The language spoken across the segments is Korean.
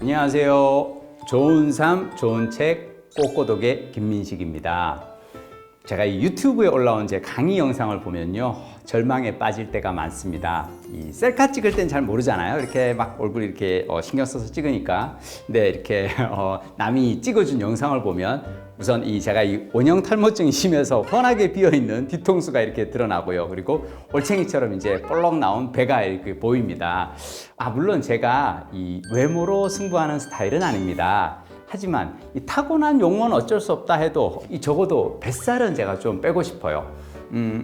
안녕하세요. 좋은 삶, 좋은 책, 꼬꼬독의 김민식입니다. 제가 이 유튜브에 올라온 제 강의 영상을 보면요, 절망에 빠질 때가 많습니다. 이 셀카 찍을 땐 잘 모르잖아요. 이렇게 막 얼굴 이렇게 신경 써서 찍으니까. 근데 이렇게 남이 찍어준 영상을 보면 우선 제가 이 원형 탈모증이 심해서 훤하게 비어있는 뒤통수가 이렇게 드러나고요. 그리고 올챙이처럼 이제 볼록 나온 배가 이렇게 보입니다. 물론 제가 이 외모로 승부하는 스타일은 아닙니다. 하지만 이 타고난 용모는 어쩔 수 없다 해도 적어도 뱃살은 제가 좀 빼고 싶어요.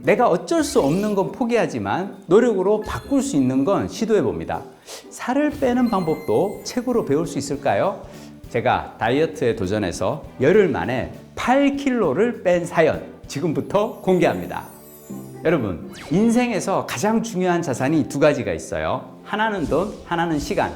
내가 어쩔 수 없는 건 포기하지만 노력으로 바꿀 수 있는 건 시도해 봅니다. 살을 빼는 방법도 책으로 배울 수 있을까요? 제가 다이어트에 도전해서 열흘 만에 8kg를 뺀 사연 지금부터 공개합니다. 여러분, 인생에서 가장 중요한 자산이 두 가지가 있어요. 하나는 돈, 하나는 시간.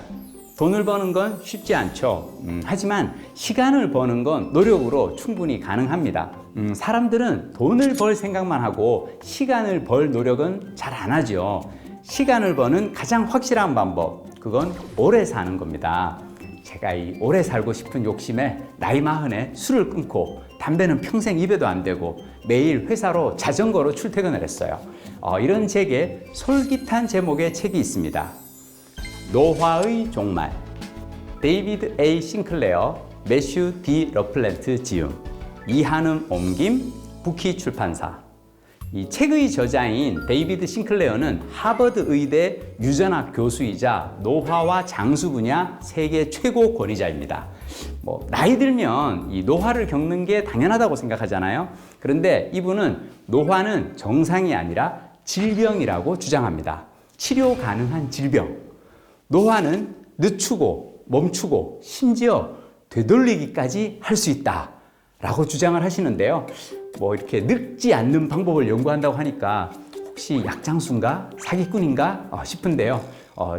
돈을 버는 건 쉽지 않죠. 하지만 시간을 버는 건 노력으로 충분히 가능합니다. 사람들은 돈을 벌 생각만 하고 시간을 벌 노력은 잘 안 하죠. 시간을 버는 가장 확실한 방법, 그건 오래 사는 겁니다. 제가 이 오래 살고 싶은 욕심에 나이 마흔에 술을 끊고 담배는 평생 입에도 안 대고 매일 회사로 자전거로 출퇴근을 했어요. 이런 제게 솔깃한 제목의 책이 있습니다. 노화의 종말, 데이비드 A. 싱클레어, 매슈 D. 러플랜트 지음, 이한음 옮김, 부키 출판사. 이 책의 저자인 데이비드 싱클레어는 하버드 의대 유전학 교수이자 노화와 장수 분야 세계 최고 권위자입니다. 나이 들면 이 노화를 겪는 게 당연하다고 생각하잖아요. 그런데 이분은 노화는 정상이 아니라 질병이라고 주장합니다. 치료 가능한 질병. 노화는 늦추고 멈추고 심지어 되돌리기까지 할 수 있다 라고 주장을 하시는데요. 이렇게 늙지 않는 방법을 연구한다고 하니까 혹시 약장수인가 사기꾼인가 싶은데요.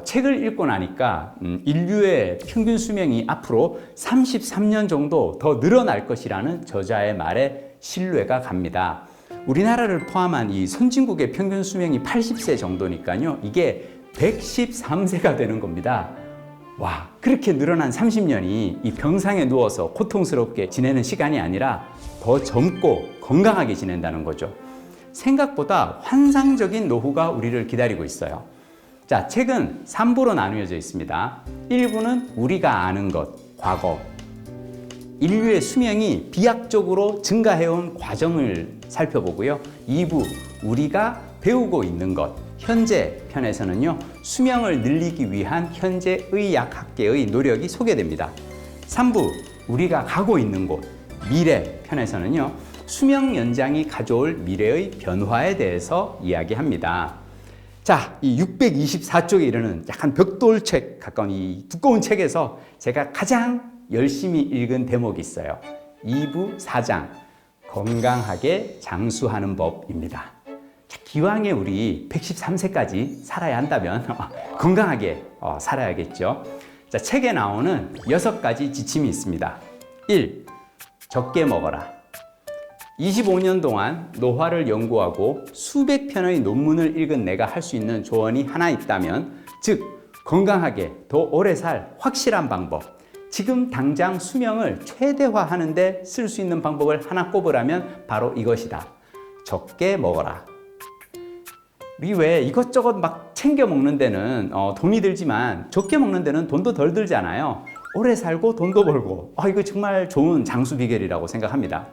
책을 읽고 나니까 인류의 평균 수명이 앞으로 33년 정도 더 늘어날 것이라는 저자의 말에 신뢰가 갑니다. 우리나라를 포함한 이 선진국의 평균 수명이 80세 정도니까요. 이게 113세가 되는 겁니다. 와, 그렇게 늘어난 30년이 이 병상에 누워서 고통스럽게 지내는 시간이 아니라 더 젊고 건강하게 지낸다는 거죠. 생각보다 환상적인 노후가 우리를 기다리고 있어요. 자, 책은 3부로 나누어져 있습니다. 1부는 우리가 아는 것, 과거. 인류의 수명이 비약적으로 증가해온 과정을 살펴보고요. 2부, 우리가 배우고 있는 것, 현재 편에서는요, 수명을 늘리기 위한 현재 의학학계의 노력이 소개됩니다. 3부, 우리가 가고 있는 곳, 미래 편에서는요, 수명 연장이 가져올 미래의 변화에 대해서 이야기합니다. 자, 이 624쪽에 이르는 약간 벽돌책 가까운 이 두꺼운 책에서 제가 가장 열심히 읽은 대목이 있어요. 2부 4장, 건강하게 장수하는 법입니다. 기왕에 우리 113세까지 살아야 한다면 건강하게 살아야겠죠. 자, 책에 나오는 6가지 지침이 있습니다. 1. 적게 먹어라. 25년 동안 노화를 연구하고 수백 편의 논문을 읽은 내가 할 수 있는 조언이 하나 있다면, 즉 건강하게 더 오래 살 확실한 방법, 지금 당장 수명을 최대화하는 데 쓸 수 있는 방법을 하나 꼽으라면 바로 이것이다. 적게 먹어라. 우리 왜 이것저것 막 챙겨 먹는 데는 돈이 들지만 적게 먹는 데는 돈도 덜 들잖아요. 오래 살고 돈도 벌고 이거 정말 좋은 장수 비결이라고 생각합니다.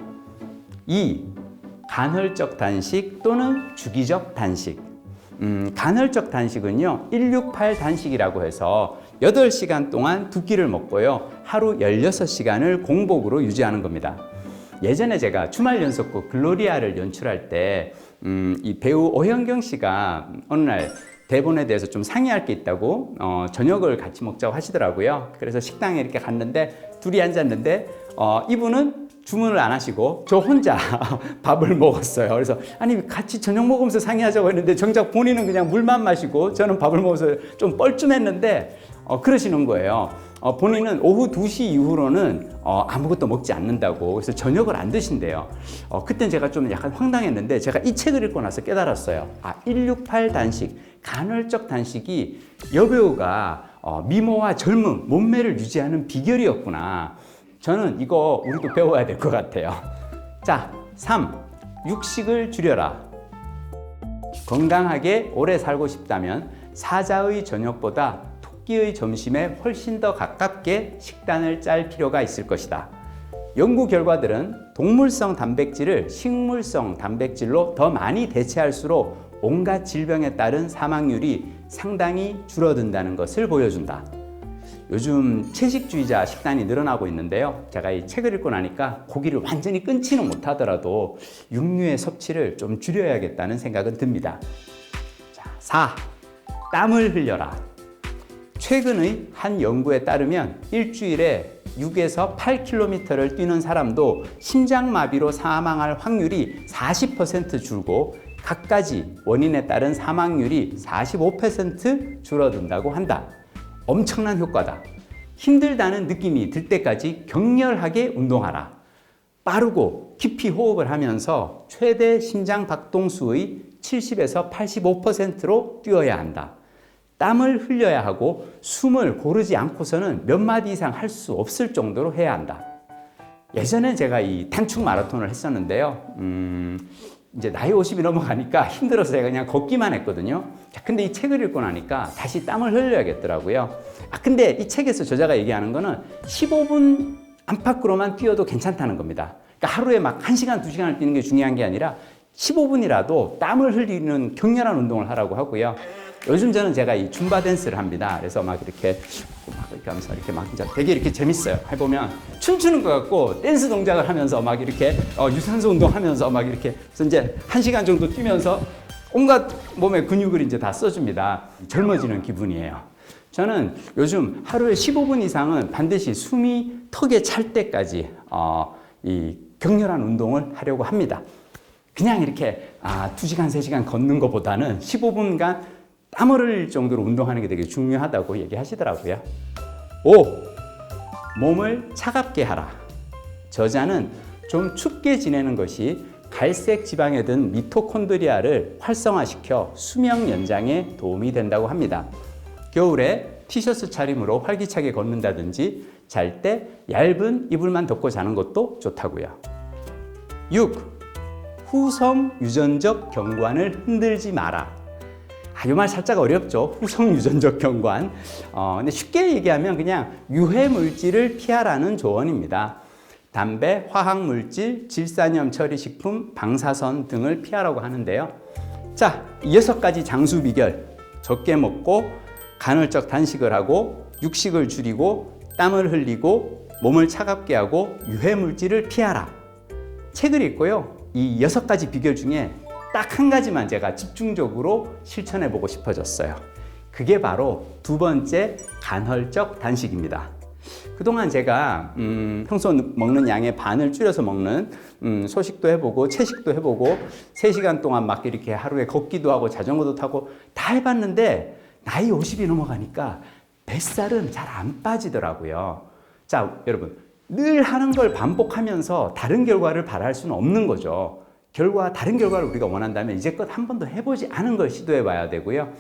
2. 간헐적 단식 또는 주기적 단식. 간헐적 단식은요, 168 단식이라고 해서 8시간 동안 2끼를 먹고요, 하루 16시간을 공복으로 유지하는 겁니다. 예전에 제가 주말 연속극 글로리아를 연출할 때 이 배우 오현경 씨가 어느 날 대본에 대해서 좀 상의할 게 있다고 저녁을 같이 먹자고 하시더라고요. 그래서 식당에 이렇게 갔는데 둘이 앉았는데 이분은 주문을 안 하시고 저 혼자 밥을 먹었어요. 그래서 아니 같이 저녁 먹으면서 상의하자고 했는데 정작 본인은 그냥 물만 마시고 저는 밥을 먹어서 좀 뻘쭘했는데 그러시는 거예요. 본인은 오후 2시 이후로는 아무것도 먹지 않는다고, 그래서 저녁을 안 드신대요. 그땐 제가 좀 약간 황당했는데 제가 이 책을 읽고 나서 깨달았어요. 168 단식, 간헐적 단식이 여배우가 미모와 젊음, 몸매를 유지하는 비결이었구나. 저는 이거 우리도 배워야 될 것 같아요. 자, 3. 육식을 줄여라. 건강하게 오래 살고 싶다면 사자의 저녁보다 토끼의 점심에 훨씬 더 가깝게 식단을 짤 필요가 있을 것이다. 연구 결과들은 동물성 단백질을 식물성 단백질로 더 많이 대체할수록 온갖 질병에 따른 사망률이 상당히 줄어든다는 것을 보여준다. 요즘 채식주의자 식단이 늘어나고 있는데요. 제가 이 책을 읽고 나니까 고기를 완전히 끊지는 못하더라도 육류의 섭취를 좀 줄여야겠다는 생각은 듭니다. 자, 4. 땀을 흘려라. 최근의 한 연구에 따르면 일주일에 6에서 8km를 뛰는 사람도 심장마비로 사망할 확률이 40% 줄고 갖가지 원인에 따른 사망률이 45% 줄어든다고 한다. 엄청난 효과다. 힘들다는 느낌이 들 때까지 격렬하게 운동하라. 빠르고 깊이 호흡을 하면서 최대 심장 박동수의 70에서 85%로 뛰어야 한다. 땀을 흘려야 하고 숨을 고르지 않고서는 몇 마디 이상 할 수 없을 정도로 해야 한다. 예전에 제가 이 단축 마라톤을 했었는데요. 이제 나이 50이 넘어가니까 힘들어서 제가 그냥 걷기만 했거든요. 자, 근데 이 책을 읽고 나니까 다시 땀을 흘려야겠더라고요. 근데 이 책에서 저자가 얘기하는 거는 15분 안팎으로만 뛰어도 괜찮다는 겁니다. 그러니까 하루에 막 1시간, 2시간을 뛰는 게 중요한 게 아니라 15분이라도 땀을 흘리는 격렬한 운동을 하라고 하고요. 요즘 저는 제가 이 줌바 댄스를 합니다. 그래서 막 이렇게 하면서 이렇게 막 되게 이렇게 재밌어요. 해보면 춤추는 것 같고 댄스 동작을 하면서 막 이렇게 유산소 운동하면서 막 이렇게 그래서 이제 1시간 정도 뛰면서 온갖 몸의 근육을 이제 다 써줍니다. 젊어지는 기분이에요. 저는 요즘 하루에 15분 이상은 반드시 숨이 턱에 찰 때까지 이 격렬한 운동을 하려고 합니다. 그냥 이렇게 2시간, 3시간 걷는 것보다는 15분간 땀을 흘릴 정도로 운동하는 게 되게 중요하다고 얘기하시더라고요. 5. 몸을 차갑게 하라. 저자는 좀 춥게 지내는 것이 갈색 지방에 든 미토콘드리아를 활성화시켜 수명 연장에 도움이 된다고 합니다. 겨울에 티셔츠 차림으로 활기차게 걷는다든지 잘 때 얇은 이불만 덮고 자는 것도 좋다고요. 6. 후성 유전적 경관을 흔들지 마라. 이 말 살짝 어렵죠. 후성 유전적 경관. 근데 쉽게 얘기하면 그냥 유해 물질을 피하라는 조언입니다. 담배, 화학 물질, 질산염 처리 식품, 방사선 등을 피하라고 하는데요. 자, 6가지 장수 비결. 적게 먹고 간헐적 단식을 하고 육식을 줄이고 땀을 흘리고 몸을 차갑게 하고 유해 물질을 피하라. 책을 읽고요. 이 6가지 비결 중에 딱 한 가지만 제가 집중적으로 실천해 보고 싶어졌어요. 그게 바로 2번째 간헐적 단식입니다. 그동안 제가 평소 먹는 양의 반을 줄여서 먹는 소식도 해보고 채식도 해보고 3시간 동안 막 이렇게 하루에 걷기도 하고 자전거도 타고 다 해봤는데 나이 50이 넘어가니까 뱃살은 잘 안 빠지더라고요. 자, 여러분 늘 하는 걸 반복하면서 다른 결과를 바랄 수는 없는 거죠. 다른 결과를 우리가 원한다면 이제껏 한 번도 해보지 않은 걸 시도해 봐야 되고요.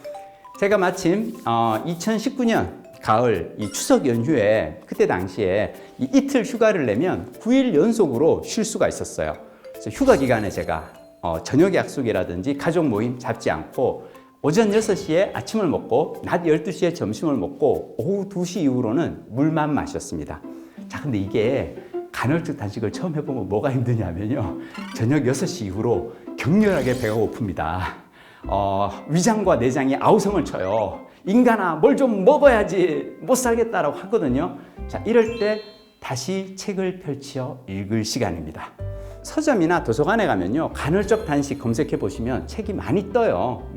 제가 마침 2019년 가을 이 추석 연휴에 그때 당시에 이틀 휴가를 내면 9일 연속으로 쉴 수가 있었어요. 그래서 휴가 기간에 제가 저녁 약속이라든지 가족 모임 잡지 않고 오전 6시에 아침을 먹고 낮 12시에 점심을 먹고 오후 2시 이후로는 물만 마셨습니다. 자, 근데 이게 간헐적 단식을 처음 해보면 뭐가 힘드냐면요. 저녁 6시 이후로 격렬하게 배가 고픕니다. 위장과 내장이 아우성을 쳐요. 인간아, 뭘 좀 먹어야지 못 살겠다라고 하거든요. 자, 이럴 때 다시 책을 펼쳐 읽을 시간입니다. 서점이나 도서관에 가면요. 간헐적 단식 검색해 보시면 책이 많이 떠요.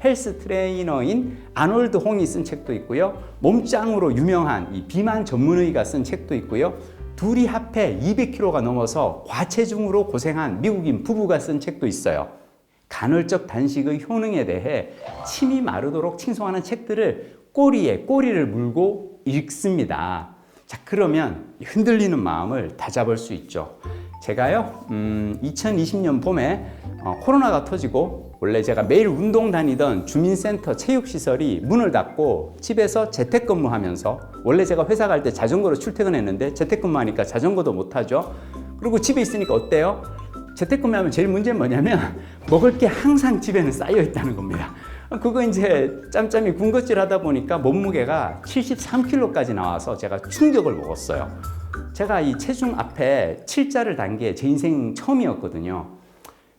헬스 트레이너인 아놀드 홍이 쓴 책도 있고요. 몸짱으로 유명한 이 비만 전문의가 쓴 책도 있고요. 둘이 합해 200kg가 넘어서 과체중으로 고생한 미국인 부부가 쓴 책도 있어요. 간헐적 단식의 효능에 대해 침이 마르도록 칭송하는 책들을 꼬리에 꼬리를 물고 읽습니다. 자, 그러면 흔들리는 마음을 다잡을 수 있죠. 제가요 2020년 봄에 코로나가 터지고 원래 제가 매일 운동 다니던 주민센터 체육시설이 문을 닫고 집에서 재택근무하면서 원래 제가 회사 갈 때 자전거로 출퇴근했는데 재택근무하니까 자전거도 못 타죠. 그리고 집에 있으니까 어때요? 재택근무하면 제일 문제는 뭐냐면 먹을 게 항상 집에는 쌓여 있다는 겁니다. 그거 이제 짬짬이 군것질 하다 보니까 몸무게가 73kg까지 나와서 제가 충격을 먹었어요. 제가 이 체중 앞에 7자를 단 게 제 인생 처음이었거든요.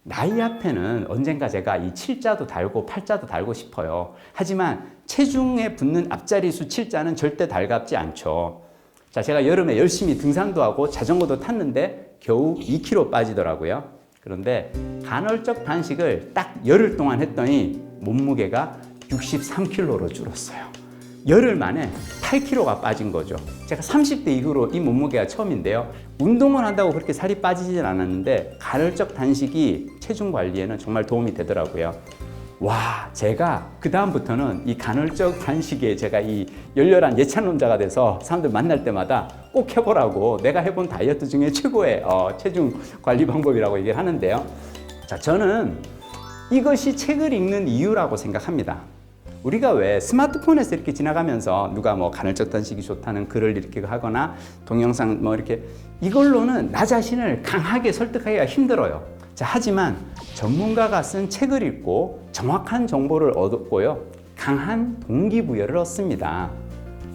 나이 앞에는 언젠가 제가 이 7자도 달고 8자도 달고 싶어요. 하지만 체중에 붙는 앞자리수 7자는 절대 달갑지 않죠. 자, 제가 여름에 열심히 등산도 하고 자전거도 탔는데 겨우 2kg 빠지더라고요. 그런데 간헐적 단식을 딱 열흘 동안 했더니 몸무게가 63kg로 줄었어요. 열흘 만에 8kg가 빠진 거죠. 제가 30대 이후로 이 몸무게가 처음인데요. 운동을 한다고 그렇게 살이 빠지진 않았는데 간헐적 단식이 체중 관리에는 정말 도움이 되더라고요. 와, 제가 그 다음부터는 이 간헐적 단식에 제가 이 열렬한 예찬론자가 돼서 사람들 만날 때마다 꼭 해보라고 내가 해본 다이어트 중에 최고의 체중 관리 방법이라고 얘기를 하는데요. 자, 저는 이것이 책을 읽는 이유라고 생각합니다. 우리가 왜 스마트폰에서 이렇게 지나가면서 누가 뭐 간헐적 단식이 좋다는 글을 이렇게 하거나 동영상 뭐 이렇게 이걸로는 나 자신을 강하게 설득하기가 힘들어요. 자, 하지만 전문가가 쓴 책을 읽고 정확한 정보를 얻었고요. 강한 동기부여를 얻습니다.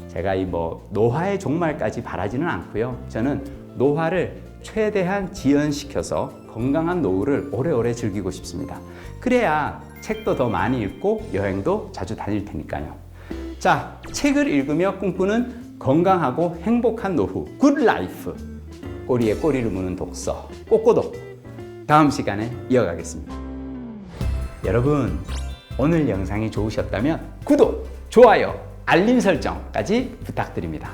제가 이 뭐 노화의 종말까지 바라지는 않고요. 저는 노화를 최대한 지연시켜서 건강한 노후를 오래오래 즐기고 싶습니다. 그래야 책도 더 많이 읽고 여행도 자주 다닐 테니까요. 자, 책을 읽으며 꿈꾸는 건강하고 행복한 노후, 굿 라이프. 꼬리에 꼬리를 무는 독서, 꼬꼬독. 다음 시간에 이어가겠습니다. 여러분, 오늘 영상이 좋으셨다면 구독, 좋아요, 알림 설정까지 부탁드립니다.